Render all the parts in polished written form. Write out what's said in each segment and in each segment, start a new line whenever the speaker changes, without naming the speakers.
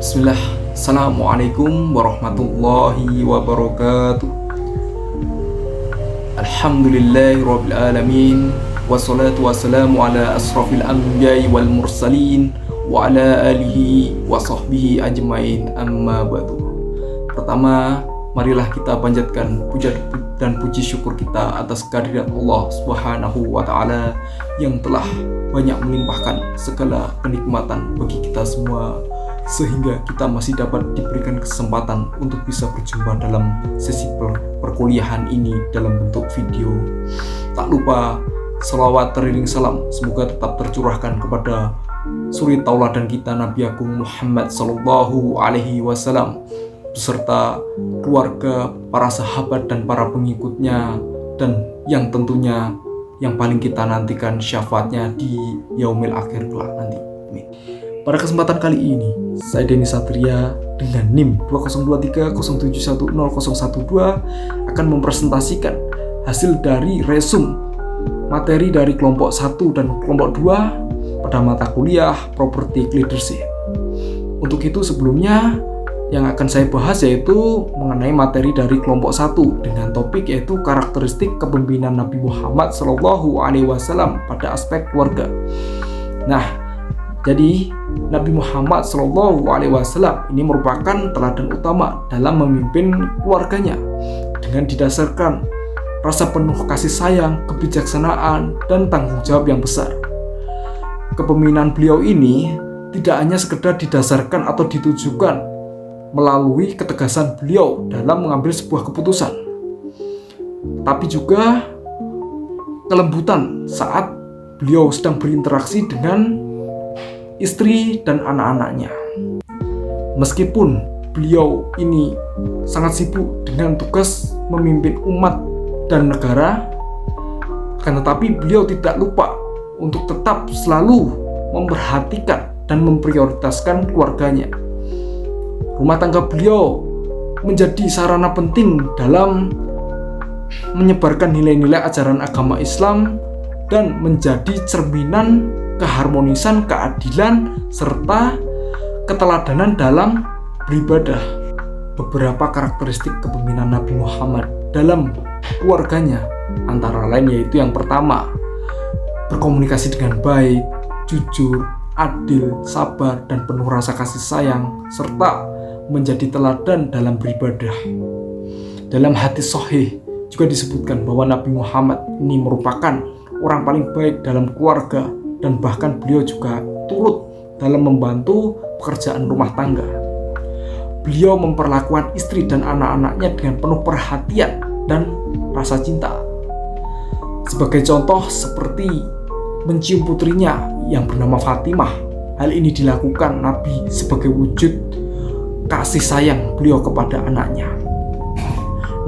Bismillah. Assalamualaikum warahmatullahi wabarakatuh. Alhamdulillahi rabbil alamin. Wassalatu wassalamu ala asrafil anbiya'i wal mursalin wa ala alihi wa sahbihi ajmain, amma ba'du. Pertama, marilah kita panjatkan puja dan puji syukur kita atas kehadirat Allah Subhanahu wa ta'ala yang telah banyak melimpahkan segala kenikmatan bagi kita semua, sehingga kita masih dapat diberikan kesempatan untuk bisa berjumpa dalam sesi perkuliahan ini dalam bentuk video. Tak lupa selawat teriring salam semoga tetap tercurahkan kepada suri tauladan kita Nabi Agung Muhammad Sallallahu Alaihi Wasallam beserta keluarga, para sahabat dan para pengikutnya, dan yang tentunya yang paling kita nantikan syafaatnya di yaumil akhir kelak nanti. Amin. Pada kesempatan kali ini, saya Denny Satria dengan NIM 202307101012 akan mempresentasikan hasil dari resum materi dari kelompok 1 dan kelompok 2 pada mata kuliah Property Leadership. Untuk itu sebelumnya yang akan saya bahas yaitu mengenai materi dari kelompok 1 dengan topik yaitu karakteristik kepemimpinan Nabi Muhammad Sallallahu Alaihi Wasallam pada aspek keluarga. Nah, jadi Nabi Muhammad Sallallahu Alaihi Wasallam ini merupakan teladan utama dalam memimpin keluarganya dengan didasarkan rasa penuh kasih sayang, kebijaksanaan, dan tanggung jawab yang besar. Kepemimpinan beliau ini tidak hanya sekedar didasarkan atau ditujukan melalui ketegasan beliau dalam mengambil sebuah keputusan, tapi juga kelembutan saat beliau sedang berinteraksi dengan istri dan anak-anaknya. Meskipun beliau ini sangat sibuk dengan tugas memimpin umat dan negara, akan tetapi beliau tidak lupa untuk tetap selalu memperhatikan dan memprioritaskan keluarganya. Rumah tangga beliau menjadi sarana penting dalam menyebarkan nilai-nilai ajaran agama Islam dan menjadi cerminan keharmonisan, keadilan, serta keteladanan dalam beribadah. Beberapa karakteristik kepemimpinan Nabi Muhammad dalam keluarganya antara lain yaitu yang pertama, berkomunikasi dengan baik, jujur, adil, sabar, dan penuh rasa kasih sayang, serta menjadi teladan dalam beribadah. Dalam hadis sahih juga disebutkan bahwa Nabi Muhammad ini merupakan orang paling baik dalam keluarga, dan bahkan beliau juga turut dalam membantu pekerjaan rumah tangga. Beliau memperlakukan istri dan anak-anaknya dengan penuh perhatian dan rasa cinta. Sebagai contoh seperti mencium putrinya yang bernama Fatimah. Hal ini dilakukan Nabi sebagai wujud kasih sayang beliau kepada anaknya.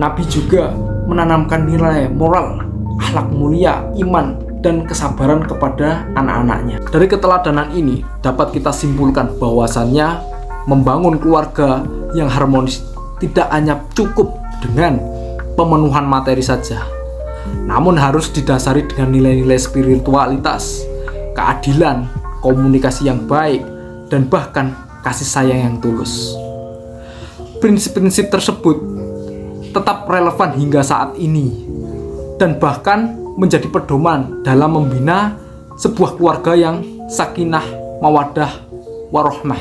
Nabi juga menanamkan nilai moral, akhlak mulia, iman, dan kesabaran kepada anak-anaknya. Dari keteladanan ini dapat kita simpulkan bahwasannya membangun keluarga yang harmonis tidak hanya cukup dengan pemenuhan materi saja, namun harus didasari dengan nilai-nilai spiritualitas, keadilan, komunikasi yang baik, dan bahkan kasih sayang yang tulus. Prinsip-prinsip tersebut tetap relevan hingga saat ini dan bahkan menjadi pedoman dalam membina sebuah keluarga yang sakinah, mawaddah, warahmah.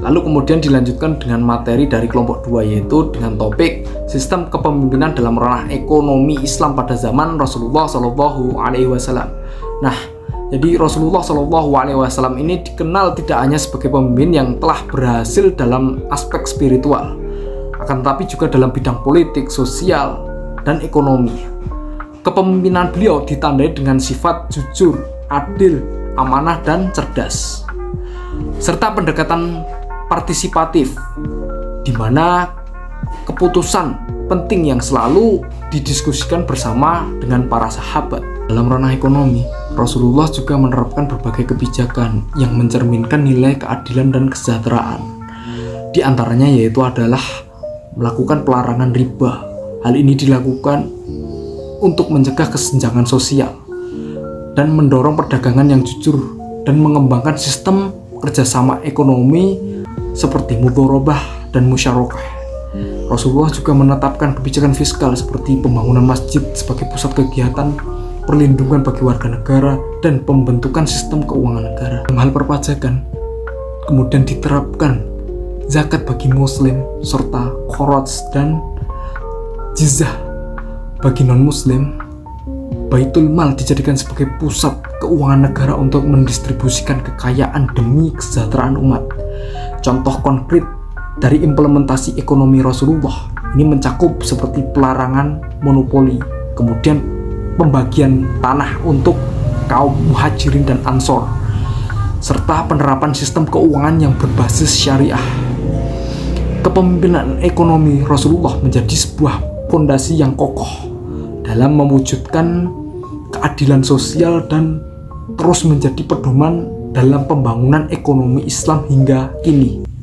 Lalu kemudian dilanjutkan dengan materi dari kelompok 2 yaitu dengan topik sistem kepemimpinan dalam ranah ekonomi Islam pada zaman Rasulullah Shallallahu Alaihi Wasallam. Nah, jadi Rasulullah Shallallahu Alaihi Wasallam ini dikenal tidak hanya sebagai pemimpin yang telah berhasil dalam aspek spiritual, akan tetapi juga dalam bidang politik, sosial, dan ekonomi. Kepemimpinan beliau ditandai dengan sifat jujur, adil, amanah, dan cerdas, serta pendekatan partisipatif, di mana keputusan penting yang selalu didiskusikan bersama dengan para sahabat. Dalam ranah ekonomi, Rasulullah juga menerapkan berbagai kebijakan yang mencerminkan nilai keadilan dan kesejahteraan. Di antaranya yaitu adalah melakukan pelarangan riba. Hal ini dilakukan untuk mencegah kesenjangan sosial dan mendorong perdagangan yang jujur dan mengembangkan sistem kerjasama ekonomi seperti mudharabah dan musyarakah. Rasulullah juga menetapkan kebijakan fiskal seperti pembangunan masjid sebagai pusat kegiatan, perlindungan bagi warga negara, dan pembentukan sistem keuangan negara. Dalam hal perpajakan, kemudian diterapkan zakat bagi muslim, serta kharaj dan jizyah bagi non-muslim. Baitul Mal dijadikan sebagai pusat keuangan negara untuk mendistribusikan kekayaan demi kesejahteraan umat. Contoh konkret dari implementasi ekonomi Rasulullah ini mencakup seperti pelarangan monopoli, kemudian pembagian tanah untuk kaum muhajirin dan ansor, serta penerapan sistem keuangan yang berbasis syariah. Kepemimpinan ekonomi Rasulullah menjadi sebuah fondasi yang kokoh dalam mewujudkan keadilan sosial dan terus menjadi pedoman dalam pembangunan ekonomi Islam hingga kini.